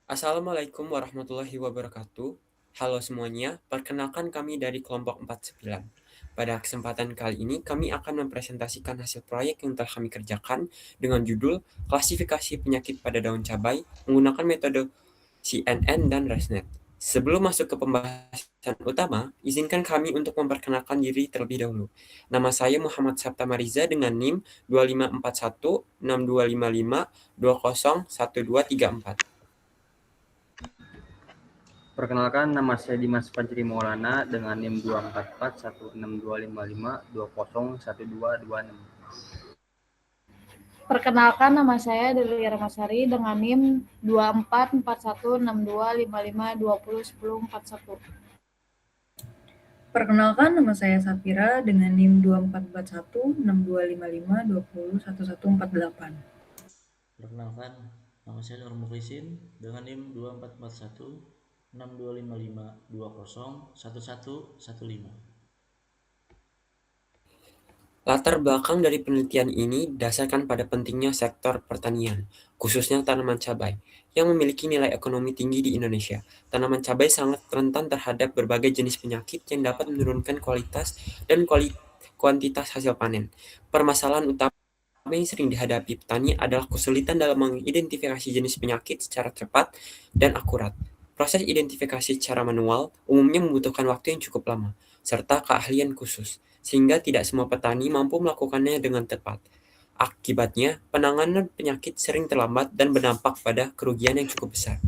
Assalamualaikum warahmatullahi wabarakatuh. Halo semuanya, perkenalkan kami dari kelompok 49. Pada kesempatan kali ini, kami akan mempresentasikan hasil proyek yang telah kami kerjakan dengan judul Klasifikasi Penyakit pada Daun Cabai menggunakan metode CNN dan ResNet. Sebelum masuk ke pembahasan utama, izinkan kami untuk memperkenalkan diri terlebih dahulu. Nama saya Muhammad Sabta Mariza dengan NIM 25416255201234. Perkenalkan, nama saya Dimas Fajri Maulana dengan NIM 2441625201226. Perkenalkan, nama saya Delia Ramasari dengan NIM 24416255201041. Perkenalkan, nama saya Safira dengan NIM 24416255201148. Perkenalkan, nama saya Nur Mukhlisin dengan NIM 24416255201115. Latar belakang dari penelitian ini didasarkan pada pentingnya sektor pertanian, khususnya tanaman cabai, yang memiliki nilai ekonomi tinggi di Indonesia. Tanaman cabai sangat rentan terhadap berbagai jenis penyakit yang dapat menurunkan kualitas dan kuantitas hasil panen. Permasalahan utama yang sering dihadapi petani adalah kesulitan dalam mengidentifikasi jenis penyakit secara cepat dan akurat. Proses identifikasi secara manual umumnya membutuhkan waktu yang cukup lama, serta keahlian khusus, sehingga tidak semua petani mampu melakukannya dengan tepat. Akibatnya, penanganan penyakit sering terlambat dan berdampak pada kerugian yang cukup besar.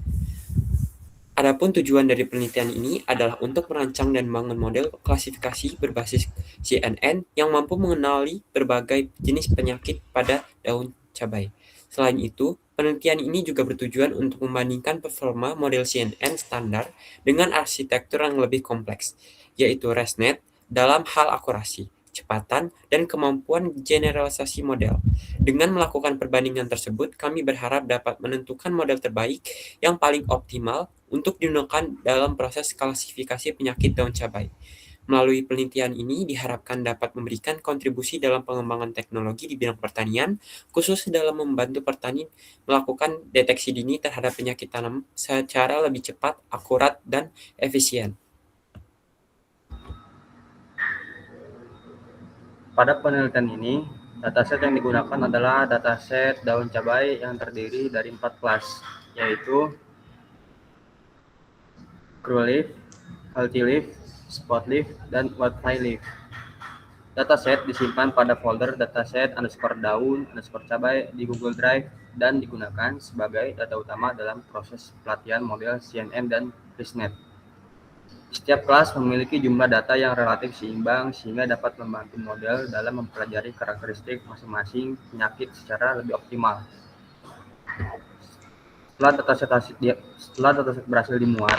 Adapun tujuan dari penelitian ini adalah untuk merancang dan membangun model klasifikasi berbasis CNN yang mampu mengenali berbagai jenis penyakit pada daun cabai. Selain itu, penelitian ini juga bertujuan untuk membandingkan performa model CNN standar dengan arsitektur yang lebih kompleks, yaitu ResNet, dalam hal akurasi, kecepatan, dan kemampuan generalisasi model. Dengan melakukan perbandingan tersebut, kami berharap dapat menentukan model terbaik yang paling optimal untuk digunakan dalam proses klasifikasi penyakit daun cabai. Melalui penelitian ini diharapkan dapat memberikan kontribusi dalam pengembangan teknologi di bidang pertanian, khusus dalam membantu petani melakukan deteksi dini terhadap penyakit tanam secara lebih cepat, akurat, dan efisien. Pada penelitian ini, dataset yang digunakan adalah dataset daun cabai yang terdiri dari 4 kelas, yaitu Crew Leaf, Healthy Leaf, Spot Leaf, dan Whitefly Leaf. Dataset disimpan pada folder dataset_daun_cabai di Google Drive dan digunakan sebagai data utama dalam proses pelatihan model CNN dan ResNet. Setiap kelas memiliki jumlah data yang relatif seimbang sehingga dapat membantu model dalam mempelajari karakteristik masing-masing penyakit secara lebih optimal. Setelah dataset berhasil dimuat,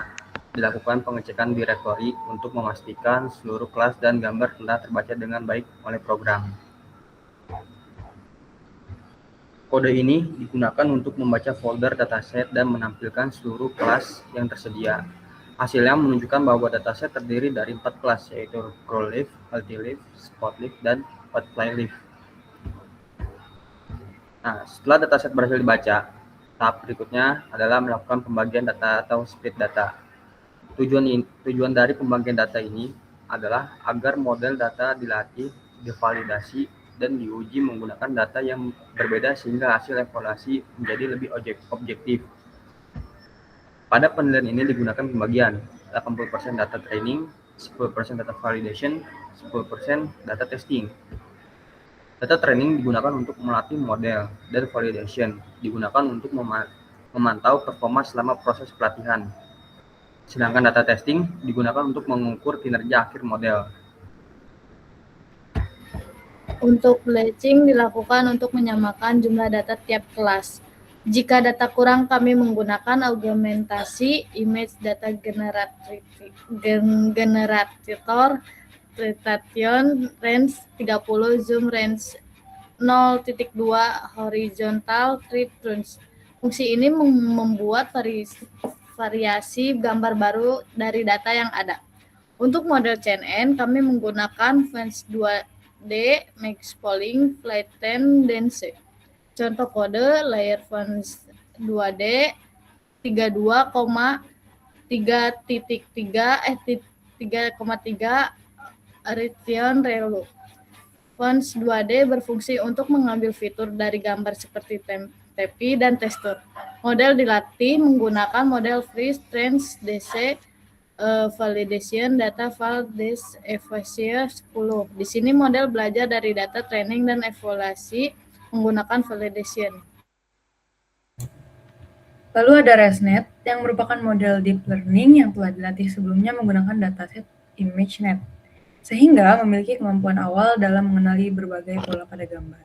dilakukan pengecekan direktori untuk memastikan seluruh kelas dan gambar telah terbaca dengan baik oleh program. Kode ini digunakan untuk membaca folder dataset dan menampilkan seluruh kelas yang tersedia. Hasilnya menunjukkan bahwa dataset terdiri dari 4 kelas, yaitu Crew Leaf, Healthy Leaf, Spot Leaf, dan Whitefly Leaf. Nah, setelah dataset berhasil dibaca, tahap berikutnya adalah melakukan pembagian data atau split data. Tujuan dari pembagian data ini adalah agar model data dilatih, divalidasi, dan diuji menggunakan data yang berbeda sehingga hasil evaluasi menjadi lebih objektif. Pada penelitian ini digunakan pembagian 80% data training, 10% data validation, 10% data testing. Data training digunakan untuk melatih model, dan validation digunakan untuk memantau performa selama proses pelatihan. Sedangkan data testing digunakan untuk mengukur kinerja akhir model. Untuk batching dilakukan untuk menyamakan jumlah data tiap kelas. Jika data kurang, kami menggunakan augmentasi image data generator Tretation range 30, zoom range 0.2, horizontal trip range. Fungsi ini membuat variasi gambar baru dari data yang ada. Untuk model CNN, kami menggunakan Fence 2D, Max Polling, Flatten Dense. Contoh kode layer Fence 2D 3,3 Raytheon Relu. Fonts 2D berfungsi untuk mengambil fitur dari gambar seperti tepi dan tekstur. Model dilatih menggunakan model Free Range DC Validation Data File Dash Evaluation 10. Di sini model belajar dari data training dan evaluasi menggunakan validation. Lalu ada ResNet yang merupakan model deep learning yang telah dilatih sebelumnya menggunakan dataset ImageNet, sehingga memiliki kemampuan awal dalam mengenali berbagai pola pada gambar.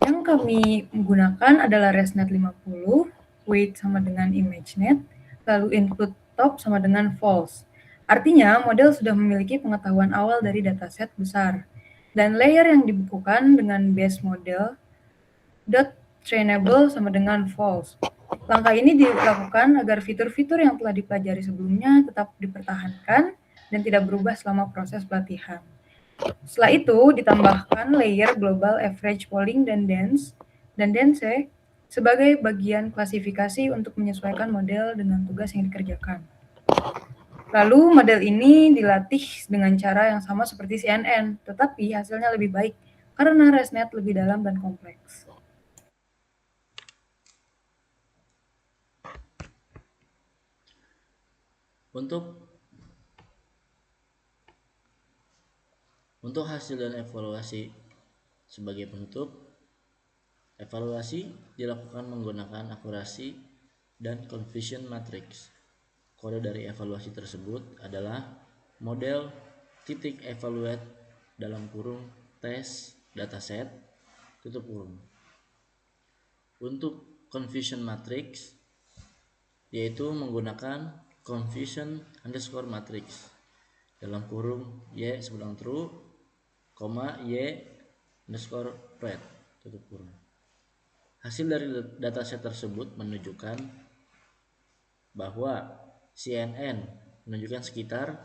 Yang kami gunakan adalah ResNet 50, weight sama dengan ImageNet, lalu include top sama dengan false. Artinya, model sudah memiliki pengetahuan awal dari dataset besar, dan layer yang dibukukan dengan base model dot trainable sama dengan false. Langkah ini dilakukan agar fitur-fitur yang telah dipelajari sebelumnya tetap dipertahankan dan tidak berubah selama proses pelatihan. Setelah itu, ditambahkan layer global average polling dan dense sebagai bagian klasifikasi untuk menyesuaikan model dengan tugas yang dikerjakan. Lalu, model ini dilatih dengan cara yang sama seperti CNN, tetapi hasilnya lebih baik karena ResNet lebih dalam dan kompleks. Untuk hasil dan evaluasi sebagai penutup, evaluasi dilakukan menggunakan akurasi dan confusion matrix. Kode dari evaluasi tersebut adalah model titik evaluate dalam kurung tes dataset tutup kurung. Untuk confusion matrix yaitu menggunakan confusion underscore matrix dalam kurung y sebelum true, y underscore red tutup kurung. Hasil dari dataset tersebut menunjukkan bahwa CNN menunjukkan sekitar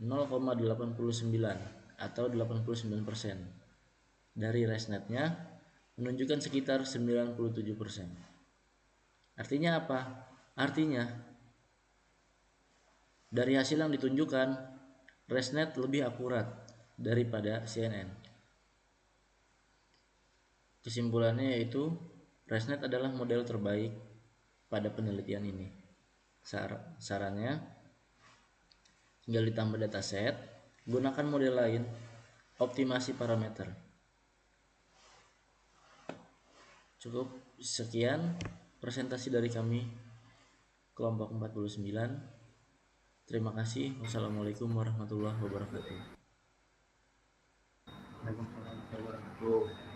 0,89 atau 89%. Dari ResNet-nya menunjukkan sekitar 97%. Artinya apa? Artinya dari hasil yang ditunjukkan ResNet lebih akurat daripada CNN. Kesimpulannya yaitu ResNet adalah model terbaik pada penelitian ini. Sarannya, tinggal ditambah dataset, gunakan model lain, optimasi parameter. Cukup sekian presentasi dari kami kelompok 49. Terima kasih. Wassalamualaikum warahmatullahi wabarakatuh. Waalaikumsalam warahmatullahi wabarakatuh.